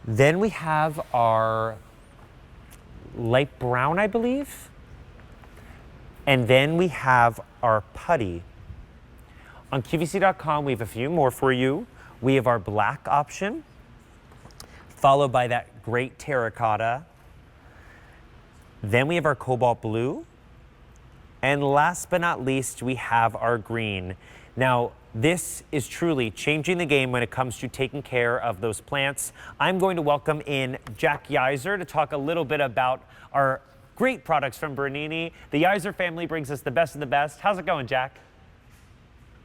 Then we have our light brown, I believe. And then we have our putty. On QVC.com, we have a few more for you. We have our black option, followed by that great terracotta. Then we have our cobalt blue. And last but not least, we have our green. Now, this is truly changing the game when it comes to taking care of those plants. I'm going to welcome in Jack Yeiser to talk a little bit about our great products from Bernini. The Yeiser family brings us the best of the best. How's it going, Jack?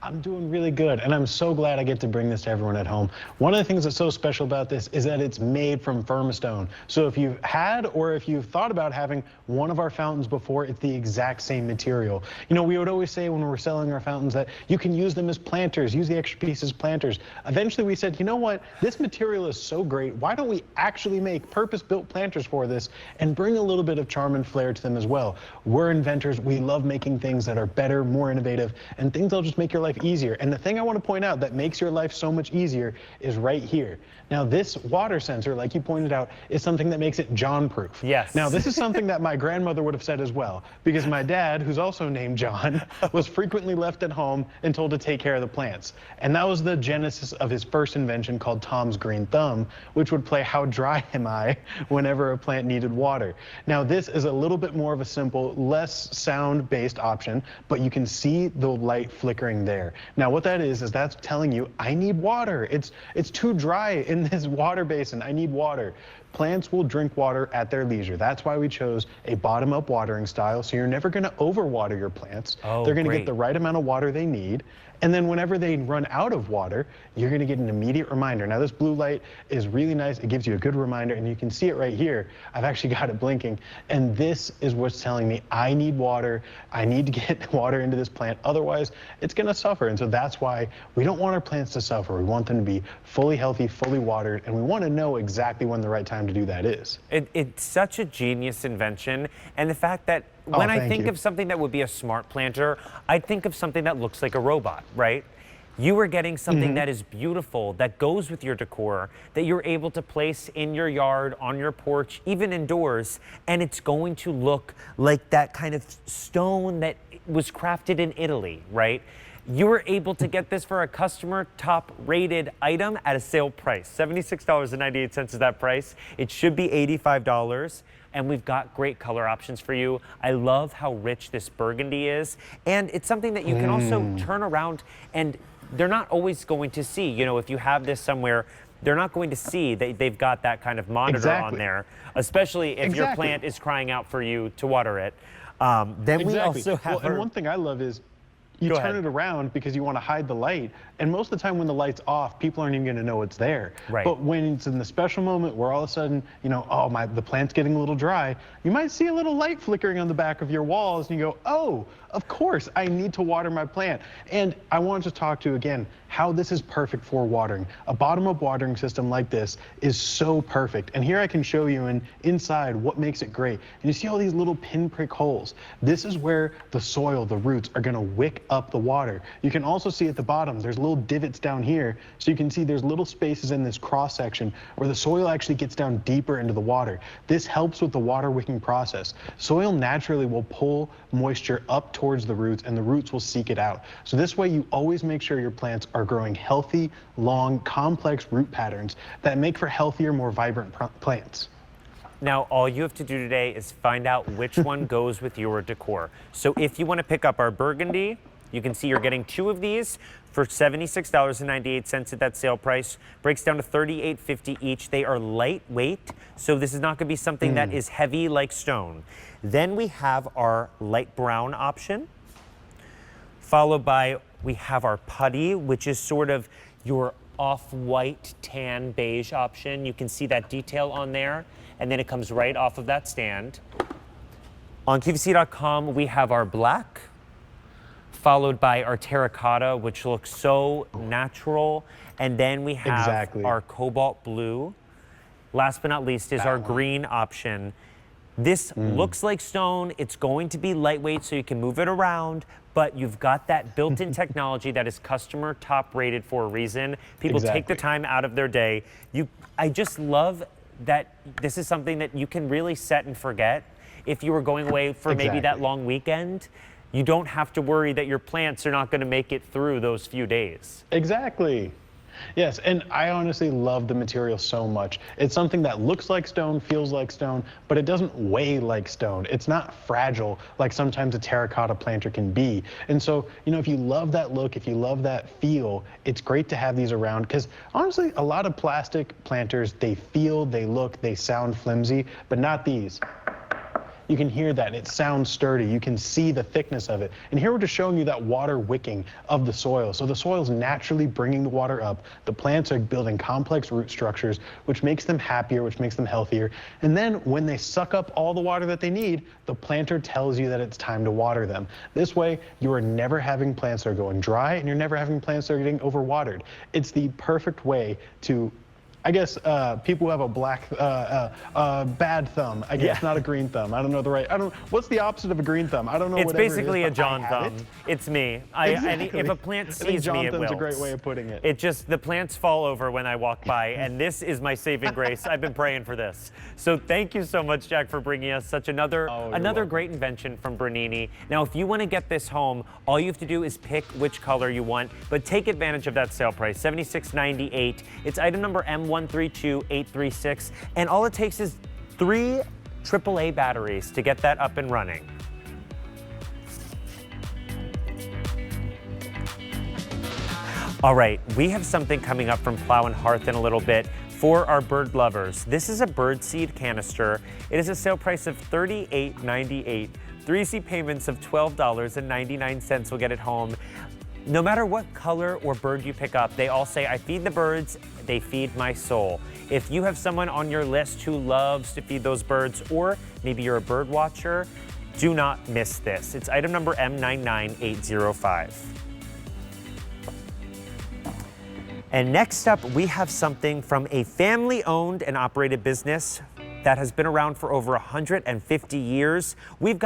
I'm doing really good, and I'm so glad I get to bring this to everyone at home. One of the things that's so special about this is that it's made from Firmastone. So if you've had or if you've thought about having one of our fountains before, it's the exact same material. You know, we would always say when we were selling our fountains that you can use them as planters, use the extra pieces as planters. Eventually we said, you know what, this material is so great, why don't we actually make purpose-built planters for this and bring a little bit of charm and flair to them as well. We're inventors, we love making things that are better, more innovative, and things that'll just make your life easier. And the thing I want to point out that makes your life so much easier is right here. Now, this water sensor, like you pointed out, is something that makes it John-proof. Yes. Now, this is something that my grandmother would have said as well, because my dad, who's also named John, was frequently left at home and told to take care of the plants. And that was the genesis of his first invention called Tom's Green Thumb, which would play How Dry Am I whenever a plant needed water. Now, this is a little bit more of a simple, less sound-based option, but you can see the light flickering there. Now, what that is that's telling you, I need water. It's too dry in this water basin. I need water. Plants will drink water at their leisure. That's why we chose a bottom-up watering style, so you're never going to overwater your plants. Oh, they're going to great. get the right amount of water they need. And then whenever they run out of water, you're going to get an immediate reminder. Now, this blue light is really nice. It gives you a good reminder, and you can see it right here. I've actually got it blinking. And this is what's telling me I need water. I need to get water into this plant. Otherwise, it's going to suffer. And so that's why we don't want our plants to suffer. We want them to be fully healthy, fully watered, and we want to know exactly when the right time to do that is. It's such a genius invention. And the fact that when I think of something that would be a smart planter, I think of something that looks like a robot, right? You are getting something that is beautiful, that goes with your decor, that you're able to place in your yard, on your porch, even indoors, and it's going to look like that kind of stone that was crafted in Italy, right? You were able to get this for a customer top rated item at a sale price. $76.98 is that price. It should be $85. And we've got great color options for you. I love how rich this burgundy is. And it's something that you can also turn around, and they're not always going to see. You know, if you have this somewhere, they're not going to see that they've got that kind of monitor on there, especially if your plant is crying out for you to water it. Then we also have and one thing I love is you turn it around because you want to hide the light. And most of the time when the light's off, people aren't even going to know it's there. Right. But when it's in the special moment where all of a sudden, you know, oh, the plant's getting a little dry, you might see a little light flickering on the back of your walls and you go, oh, of course, I need to water my plant. And I wanted to talk to you again how this is perfect for watering. A bottom-up watering system like this is so perfect. And here I can show you inside what makes it great. And you see all these little pinprick holes. This is where the soil, the roots, are going to wick up the water. You can also see at the bottom, there's little divots down here. So you can see there's little spaces in this cross section where the soil actually gets down deeper into the water. This helps with the water wicking process. Soil naturally will pull moisture up towards the roots, and the roots will seek it out. So this way you always make sure your plants are growing healthy, long, complex root patterns that make for healthier, more vibrant plants. Now, all you have to do today is find out which one goes with your decor. So if you want to pick up our burgundy, you can see you're getting 2 of these for $76.98 at that sale price. Breaks down to $38.50 each. They are lightweight, so this is not going to be something that is heavy like stone. Then we have our light brown option, followed by we have our putty, which is sort of your off-white tan beige option. You can see that detail on there, and then it comes right off of that stand. On QVC.com, we have our black, followed by our terracotta, which looks so natural. And then we have our cobalt blue. Last but not least is our green option. This looks like stone. It's going to be lightweight so you can move it around, but you've got that built-in technology that is customer top rated for a reason. People take the time out of their day. I just love that this is something that you can really set and forget. If you were going away for maybe that long weekend, you don't have to worry that your plants are not going to make it through those few days. Exactly. Yes, and I honestly love the material so much. It's something that looks like stone, feels like stone, but it doesn't weigh like stone. It's not fragile like sometimes a terracotta planter can be. And so, you know, if you love that look, if you love that feel, it's great to have these around because honestly, a lot of plastic planters, they feel, they look, they sound flimsy, but not these. You can hear that, it sounds sturdy. You can see the thickness of it. And here we're just showing you that water wicking of the soil. So the soil's naturally bringing the water up. The plants are building complex root structures, which makes them happier, which makes them healthier. And then when they suck up all the water that they need, the planter tells you that it's time to water them. This way, you are never having plants that are going dry, and you're never having plants that are getting overwatered. It's the perfect way to, I guess people who have a bad thumb, I guess, not a green thumb. I don't know what's the opposite of a green thumb? I don't know. It's basically a John thumb. It's me. Exactly. If a plant sees me, it wilts. John thumb's a great way of putting it. It just, the plants fall over when I walk by, and this is my saving grace. I've been praying for this. So thank you so much, Jack, for bringing us such another great invention from Bernini. Now, if you want to get this home, all you have to do is pick which color you want, but take advantage of that sale price, $76.98. It's item number M132836, and all it takes is 3 AAA batteries to get that up and running. All right, we have something coming up from Plow and Hearth in a little bit for our bird lovers. This is a bird seed canister. It is a sale price of $38.98. 3 easy payments of $12.99 will get it home. No matter what color or bird you pick up, they all say, I feed the birds, they feed my soul. If you have someone on your list who loves to feed those birds, or maybe you're a bird watcher, do not miss this. It's item number M99805. And next up, we have something from a family-owned and operated business that has been around for over 150 years. We've got